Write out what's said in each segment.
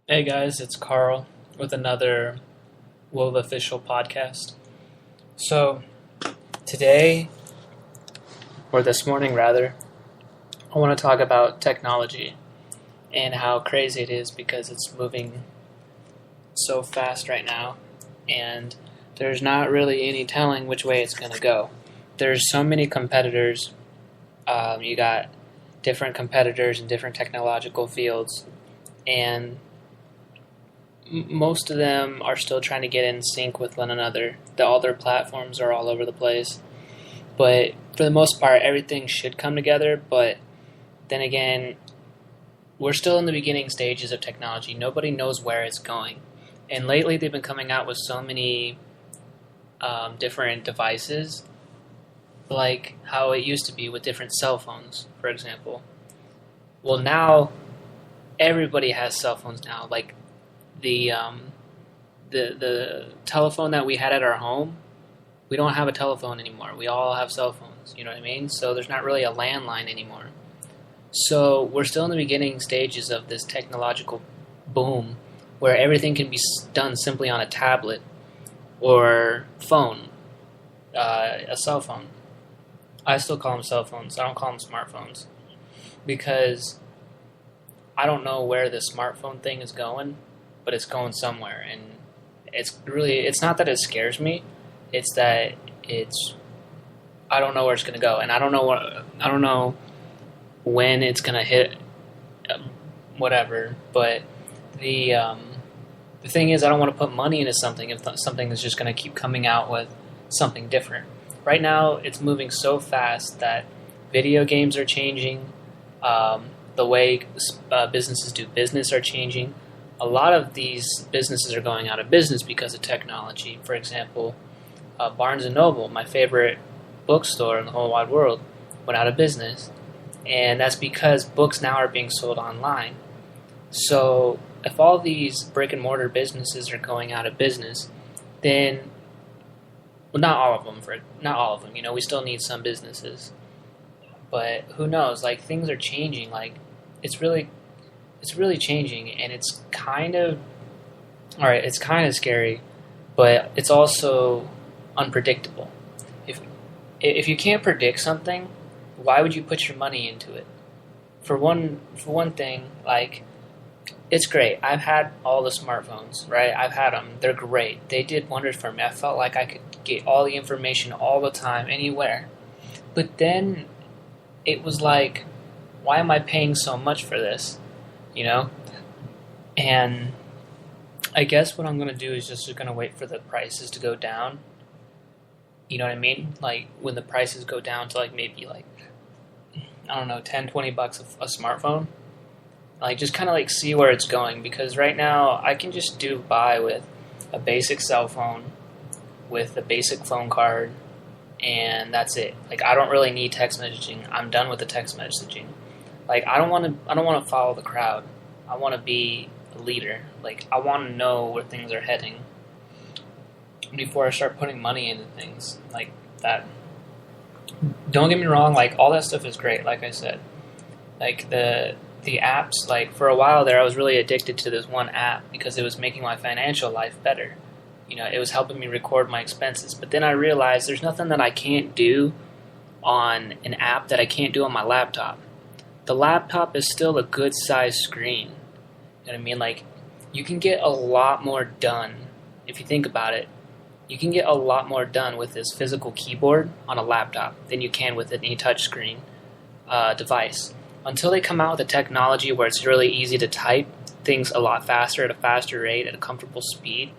Hey guys, it's Carl with another Wove Official podcast. So, today, or this morning rather, I want to talk about technology and how crazy it is because it's moving so fast right now, and there's not really any telling which way it's going to go. There's so many competitors. You got different competitors in different technological fields, and most of them are still trying to get in sync with one another. All their platforms are all over the place. But for the most part, everything should come together. But then again, we're still in the beginning stages of technology. Nobody knows where it's going. And lately, they've been coming out with so many different devices, like how it used to be with different cell phones, for example. Well, now everybody has cell phones now. Like the telephone that we had at our home, we don't have a telephone anymore. We all have cell phones, you know what I mean? So there's not really a landline anymore. So we're still in the beginning stages of this technological boom where everything can be done simply on a tablet or phone, a cell phone. I still call them cell phones. I don't call them smartphones because I don't know where the smartphone thing is going, but it's going somewhere, and it's not that it scares me, it's that I don't know where it's going to go, and I don't know when it's going to hit, whatever, but the thing is, I don't want to put money into something if something is just going to keep coming out with something different. Right now, it's moving so fast that video games are changing, the way businesses do business are changing. A lot of these businesses are going out of business because of technology. For example, Barnes & Noble, my favorite bookstore in the whole wide world, went out of business. And that's because books now are being sold online. So if all these brick-and-mortar businesses are going out of business, then, well, not all of them, we still need some businesses. But who knows, things are changing, it's really changing, and it's kind of scary, but it's also unpredictable. If you can't predict something, why would you put your money into it? For one thing, it's great. I've had all the smartphones, right? I've had them. They're great. They did wonders for me. I felt like I could get all the information all the time, anywhere. But then it was like, why am I paying so much for this? And I guess what I'm going to do is just going to wait for the prices to go down. You know what I mean? When the prices go down to maybe I don't know, $10-$20 a smartphone. Just kind of see where it's going, because right now I can just do buy with a basic cell phone with a basic phone card, and that's it. I don't really need text messaging. I'm done with the text messaging. I don't want to follow the crowd. I want to be a leader. I want to know where things are heading before I start putting money into things like that. Don't get me wrong, all that stuff is great, like I said. The apps, for a while there, I was really addicted to this one app because it was making my financial life better. It was helping me record my expenses. But then I realized there's nothing that I can't do on an app that I can't do on my laptop. The laptop is still a good-sized screen. You know what I mean? You can get a lot more done. If you think about it, you can get a lot more done with this physical keyboard on a laptop than you can with any touchscreen device. Until they come out with a technology where it's really easy to type things a lot faster, at a faster rate, at a comfortable speed,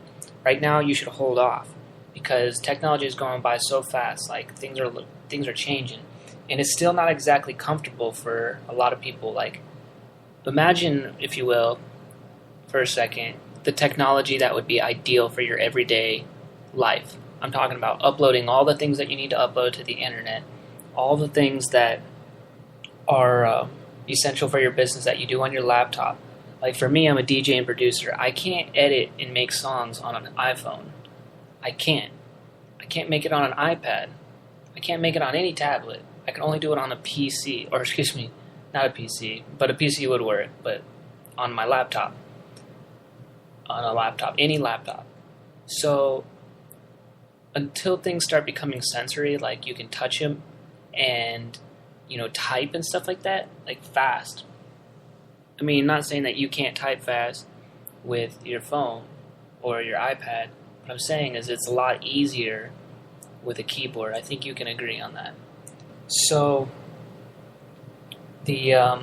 right now you should hold off, because technology is going by so fast. Things are changing. And it's still not exactly comfortable for a lot of people. Imagine, if you will, for a second, the technology that would be ideal for your everyday life. I'm talking about uploading all the things that you need to upload to the internet, all the things that are essential for your business that you do on your laptop. For me, I'm a DJ and producer. I can't edit and make songs on an iPhone. I can't make it on an iPad. I can't make it on any tablet. I can only do it on a PC, or excuse me, not a PC, but a PC would work, but on my laptop. on a laptop, any laptop. So until things start becoming sensory, like you can touch them and, type and stuff like that, like fast. I mean, not saying that you can't type fast with your phone or your iPad. What I'm saying is it's a lot easier with a keyboard. I think you can agree on that. So I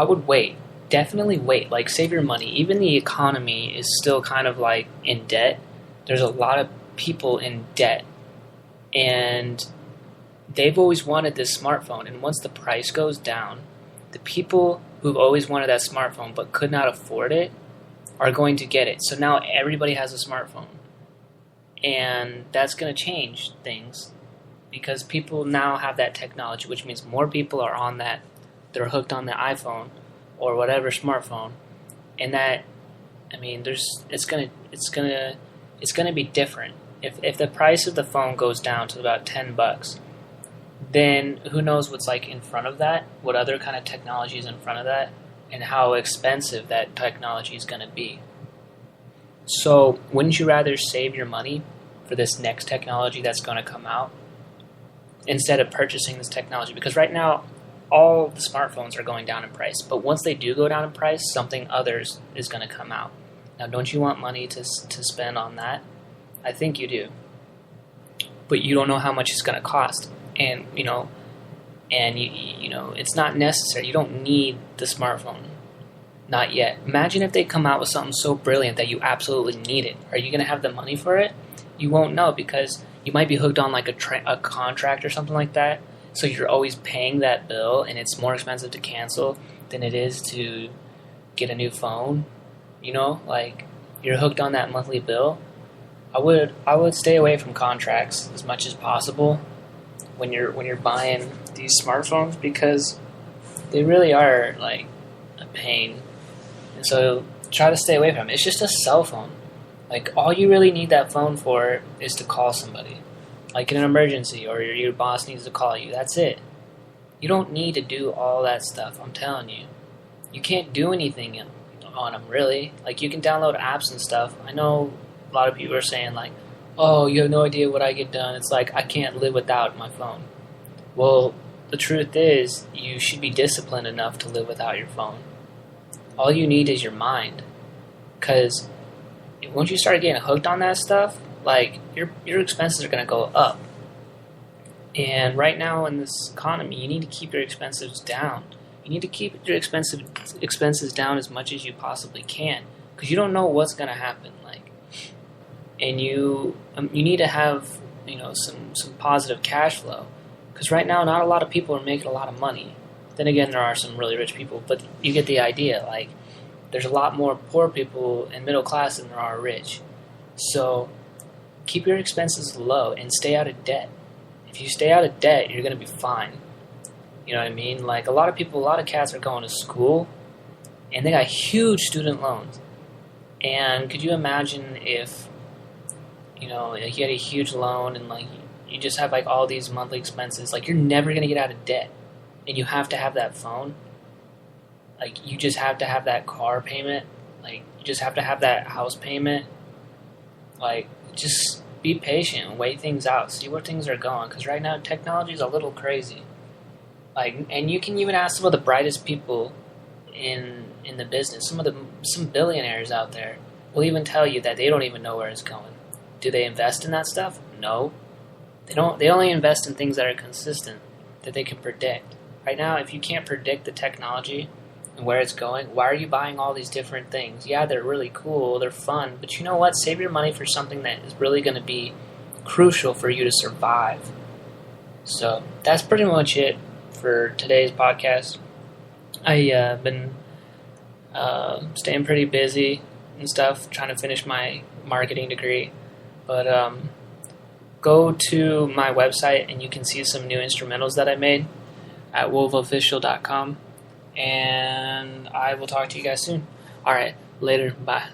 would wait. Definitely wait. Like, save your money. Even the economy is still kind of like in debt. There's a lot of people in debt, and they've always wanted this smartphone. And once the price goes down, the people who've always wanted that smartphone but could not afford it are going to get it. So now everybody has a smartphone. And that's going to change things because people now have that technology, which means more people are on that. They're hooked on the iPhone or whatever smartphone. And that, I mean, it's going to be different. If the price of the phone goes down to about $10, then who knows what's like in front of that, what other kind of technology is in front of that, and how expensive that technology is going to be. So wouldn't you rather save your money for this next technology that's going to come out instead of purchasing this technology? Because right now, all the smartphones are going down in price. But once they do go down in price, something others is going to come out. Now, don't you want money to spend on that? I think you do. But you don't know how much it's going to cost. And, it's not necessary. You don't need the smartphone. Not yet. Imagine if they come out with something so brilliant that you absolutely need it. Are you going to have the money for it? You won't know because you might be hooked on like a contract or something like that. So you're always paying that bill, and it's more expensive to cancel than it is to get a new phone. Like you're hooked on that monthly bill. I would stay away from contracts as much as possible when you're buying these smartphones because they really are like a pain. And so try to stay away from it. It's just a cell phone. Like, all you really need that phone for is to call somebody. Like in an emergency, or your boss needs to call you. That's it. You don't need to do all that stuff, I'm telling you. You can't do anything on them, really. Like, you can download apps and stuff. I know a lot of people are saying, like, oh, you have no idea what I get done. It's like, I can't live without my phone. Well, the truth is, you should be disciplined enough to live without your phone. All you need is your mind. Because once you start getting hooked on that stuff, like, your expenses are going to go up. And right now in this economy, you need to keep your expenses down. You need to keep your expenses down as much as you possibly can, because you don't know what's going to happen. Like, and you need to have some positive cash flow, because right now not a lot of people are making a lot of money. Then again, there are some really rich people, but you get the idea. Like, there's a lot more poor people and middle class than there are rich. So keep your expenses low and stay out of debt. If you stay out of debt, you're going to be fine. You know what I mean? Like, a lot of cats are going to school, and they got huge student loans. And could you imagine if, like, you had a huge loan and, like, you just have, like, all these monthly expenses. Like, you're never going to get out of debt. And you have to have that phone. Like, you just have to have that car payment. Like, you just have to have that house payment. Like, just be patient and wait things out. See where things are going. Because right now, technology is a little crazy. Like, and you can even ask some of the brightest people in the business. Some billionaires out there will even tell you that they don't even know where it's going. Do they invest in that stuff? No. They don't. They only invest in things that are consistent, that they can predict. Right now, if you can't predict the technology and where it's going, why are you buying all these different things? Yeah, they're really cool, they're fun, but you know what? Save your money for something that is really going to be crucial for you to survive. So that's pretty much it for today's podcast. I've been staying pretty busy and stuff, trying to finish my marketing degree. But go to my website and you can see some new instrumentals that I made at wolvofficial.com. And I will talk to you guys soon. Alright, later. Bye.